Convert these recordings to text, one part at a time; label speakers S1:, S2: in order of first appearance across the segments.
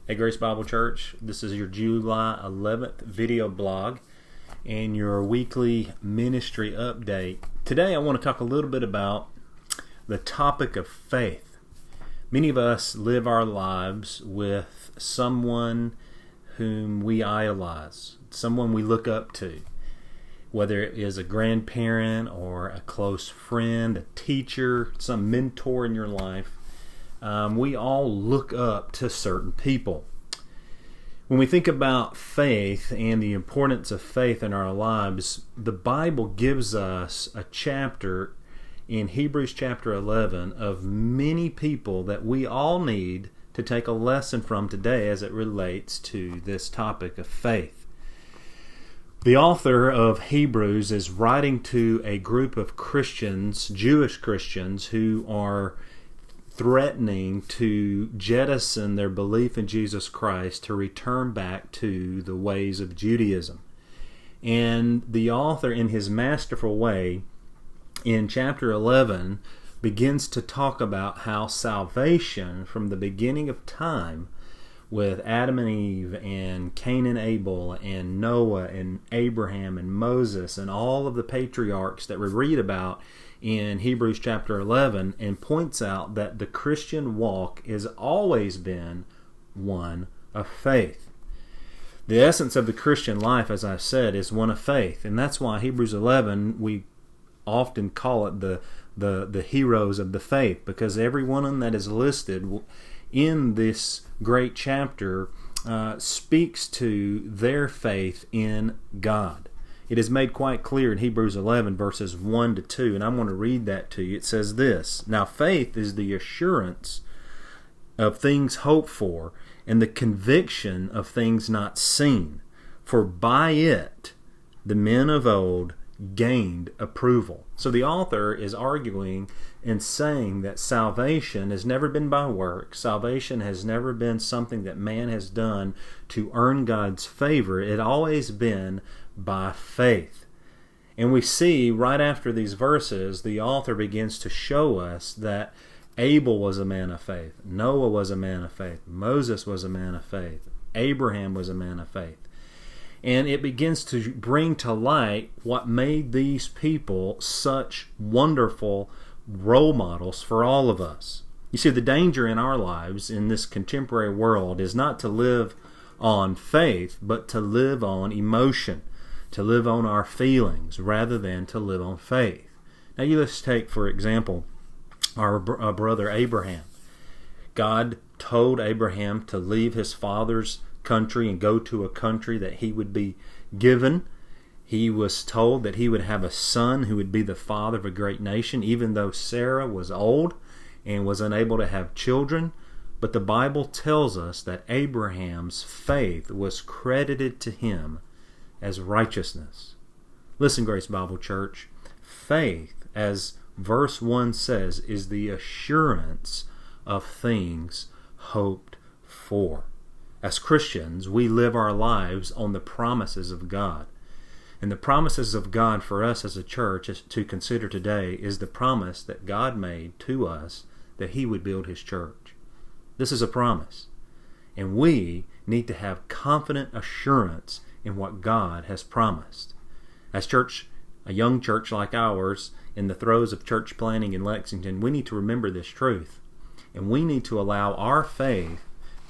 S1: Hey, Grace Bible Church, this is your July 11th video blog and your weekly ministry update. Today I want to talk a little bit about the topic of faith. Many of us live our lives with someone whom we idolize, someone we look up to, whether it is a grandparent or a close friend, a teacher, some mentor in your life. We all look up to certain people. When we think about faith and the importance of faith in our lives, the Bible gives us a chapter in Hebrews chapter 11 of many people that we all need to take a lesson from today as it relates to this topic of faith. The author of Hebrews is writing to a group of Christians, Jewish Christians, who are threatening to jettison their belief in Jesus Christ to return back to the ways of Judaism. And the author, in his masterful way, in chapter 11, begins to talk about how salvation from the beginning of time, with Adam and Eve and Cain and Abel and Noah and Abraham and Moses and all of the patriarchs that we read about in Hebrews chapter 11, and points out that the Christian walk has always been one of faith. The essence of the Christian life, as I said, is one of faith, and that's why Hebrews 11, we often call it the heroes of the faith, because every one of them that is listed in this great chapter speaks to their faith in God. It is made quite clear in Hebrews 11 verses 1 to 2, and I'm going to read that to you. It says this: "Now faith is the assurance of things hoped for, and the conviction of things not seen. For by it the men of old gained approval." So the author is arguing and saying that salvation has never been by works. Salvation has never been something that man has done to earn God's favor. It always been by faith. And we see right after these verses, the author begins to show us that Abel was a man of faith, Noah was a man of faith, Moses was a man of faith, Abraham was a man of faith. And it begins to bring to light what made these people such wonderful role models for all of us. You see, the danger in our lives in this contemporary world is not to live on faith, but to live on emotion, to live on our feelings, rather than to live on faith. Now, let's take, for example, our brother Abraham. God told Abraham to leave his father's country and go to a country that he would be given. He was told that he would have a son who would be the father of a great nation, even though Sarah was old and was unable to have children. But the Bible tells us that Abraham's faith was credited to him as righteousness. Listen, Grace Bible Church, faith, as verse 1 says, is the assurance of things hoped for. As Christians, we live our lives on the promises of God. And the promises of God for us as a church to consider today is the promise that God made to us that He would build His church. This is a promise. And we need to have confident assurance in what God has promised. As a young church like ours, in the throes of church planting in Lexington, we need to remember this truth. And we need to allow our faith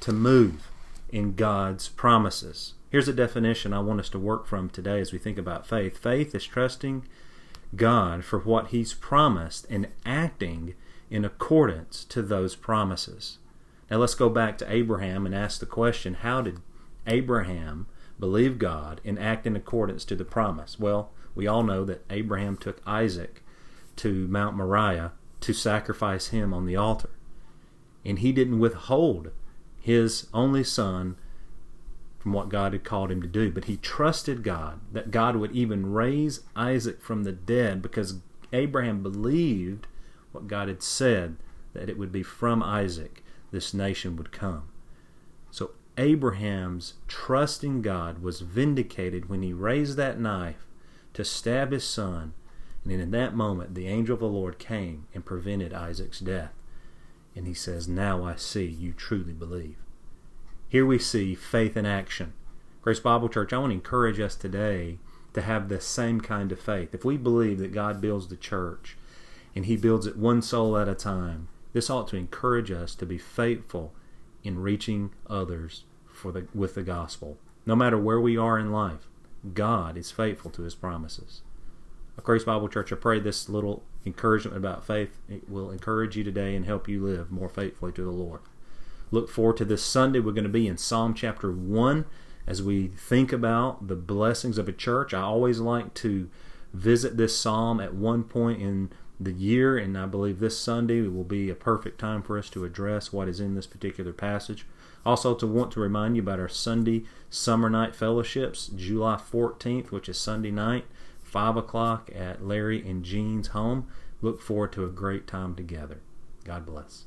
S1: to move in God's promises. Here's a definition I want us to work from today as we think about faith. Faith is trusting God for what He's promised and acting in accordance to those promises. Now let's go back to Abraham and ask the question, how did Abraham believe God and act in accordance to the promise? Well, we all know that Abraham took Isaac to Mount Moriah to sacrifice him on the altar. And he didn't withhold his only son from what God had called him to do, but he trusted God that God would even raise Isaac from the dead, because Abraham believed what God had said, that it would be from Isaac this nation would come. So Abraham's trust in God was vindicated when he raised that knife to stab his son, and in that moment the angel of the Lord came and prevented Isaac's death. And he says, "Now I see you truly believe." Here we see faith in action. Grace Bible Church, I want to encourage us today to have the same kind of faith. If we believe that God builds the church and He builds it one soul at a time, this ought to encourage us to be faithful in reaching others with the gospel. No matter where we are in life, God is faithful to His promises. Grace Bible Church, I pray this little encouragement about faith will encourage you today and help you live more faithfully to the Lord. Look forward to this Sunday. We're going to be in Psalm chapter 1 as we think about the blessings of a church. I always like to visit this psalm at one point in the year, and I believe this Sunday will be a perfect time for us to address what is in this particular passage. Also, to want to remind you about our Sunday summer night fellowships, July 14th, which is Sunday night, 5 o'clock at Larry and Jean's home. Look forward to a great time together. God bless.